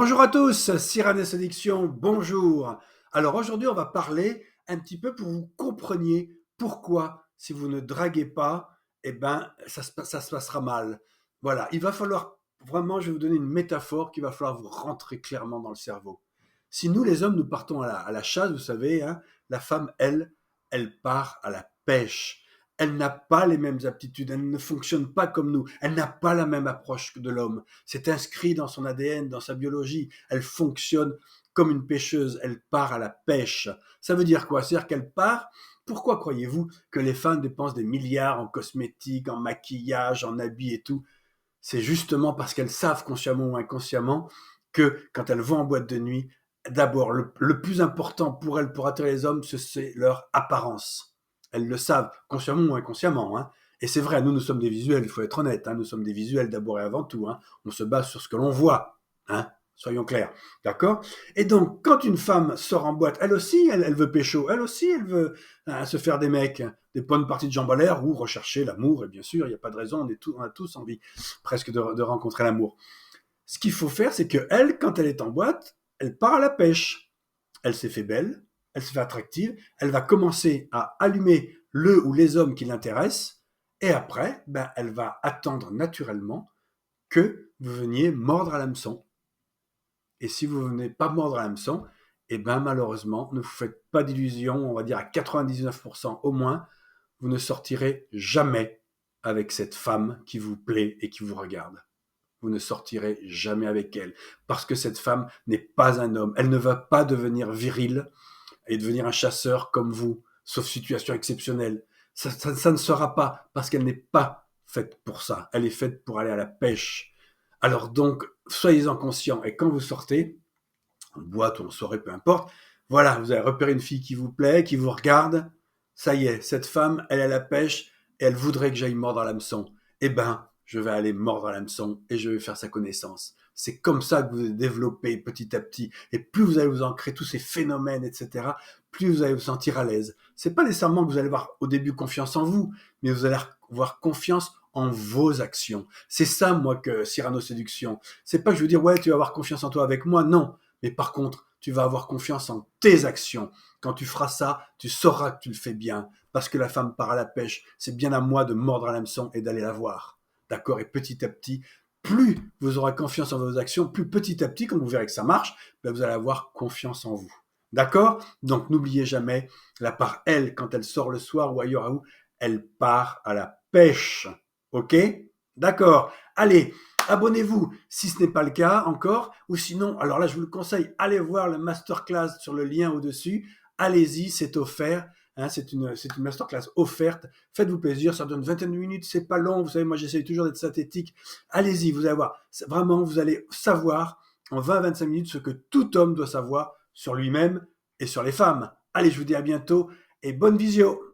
Bonjour à tous, Cyrano Addiction, bonjour. Alors aujourd'hui, on va parler un petit peu pour que vous compreniez pourquoi, si vous ne draguez pas, ça se passera mal. Voilà, il va falloir vraiment, je vais vous donner une métaphore qu'il va falloir vous rentrer clairement dans le cerveau. Si nous, les hommes, nous partons à la chasse, vous savez, hein, la femme, elle part à la pêche. Elle n'a pas les mêmes aptitudes, elle ne fonctionne pas comme nous, elle n'a pas la même approche que de l'homme. C'est inscrit dans son ADN, dans sa biologie. Elle fonctionne comme une pêcheuse, elle part à la pêche. Ça veut dire quoi? C'est-à-dire qu'elle part. Pourquoi croyez-vous que les femmes dépensent des milliards en cosmétiques, en maquillage, en habits et tout? C'est justement parce qu'elles savent consciemment ou inconsciemment que quand elles vont en boîte de nuit, d'abord, le plus important pour elles, pour attirer les hommes, c'est leur apparence. Elles le savent, consciemment ou inconsciemment. Hein. Et c'est vrai, nous sommes des visuels, il faut être honnête. Hein, nous sommes des visuels d'abord et avant tout. Hein. On se base sur ce que l'on voit. Hein. Soyons clairs. D'accord. Et donc, quand une femme sort en boîte, elle aussi, elle veut pécho. Elle aussi, elle veut se faire des mecs, des bonnes parties de jambes à l'air ou rechercher l'amour. Et bien sûr, il n'y a pas de raison, on a tous envie presque de rencontrer l'amour. Ce qu'il faut faire, c'est que elle, quand elle est en boîte, elle part à la pêche. Elle s'est fait belle, elle s'est fait attractive, elle va commencer à allumer le ou les hommes qui l'intéressent, et après, elle va attendre naturellement que vous veniez mordre à l'hameçon. Et si vous ne venez pas mordre à l'hameçon, malheureusement, ne vous faites pas d'illusions, on va dire à 99% au moins, vous ne sortirez jamais avec cette femme qui vous plaît et qui vous regarde. Vous ne sortirez jamais avec elle. Parce que cette femme n'est pas un homme. Elle ne va pas devenir virile et devenir un chasseur comme vous, sauf situation exceptionnelle. Ça ne sera pas parce qu'elle n'est pas faite pour ça. Elle est faite pour aller à la pêche. Alors donc, soyez-en conscients. Et quand vous sortez, en boîte ou en soirée, peu importe, voilà, vous avez repéré une fille qui vous plaît, qui vous regarde. Ça y est, cette femme, elle est à la pêche et elle voudrait que j'aille mordre à l'hameçon. Eh ben, je vais aller mordre à l'hameçon et je vais faire sa connaissance. C'est comme ça que vous allez développer petit à petit. Et plus vous allez vous ancrer tous ces phénomènes, etc., plus vous allez vous sentir à l'aise. C'est pas nécessairement que vous allez avoir au début confiance en vous, mais vous allez avoir confiance en vos actions. C'est ça, moi, que Cyrano Séduction. C'est pas que je veux dire, ouais, tu vas avoir confiance en toi avec moi. Non. Mais par contre, tu vas avoir confiance en tes actions. Quand tu feras ça, tu sauras que tu le fais bien. Parce que la femme part à la pêche. C'est bien à moi de mordre à l'hameçon et d'aller la voir. D'accord? Et petit à petit, plus vous aurez confiance en vos actions, plus petit à petit, quand vous verrez que ça marche, vous allez avoir confiance en vous. D'accord? Donc n'oubliez jamais, la part, elle, quand elle sort le soir ou ailleurs à où, elle part à la pêche. Ok? D'accord. Allez, abonnez-vous si ce n'est pas le cas encore, ou sinon, alors là je vous le conseille, allez voir le masterclass sur le lien au-dessus, allez-y, c'est offert, hein, c'est une masterclass offerte, faites-vous plaisir, ça donne 21 minutes, c'est pas long, vous savez, moi j'essaye toujours d'être synthétique, allez-y, vous allez voir, vraiment vous allez savoir en 20-25 minutes ce que tout homme doit savoir sur lui-même et sur les femmes. Allez, je vous dis à bientôt et bonne visio.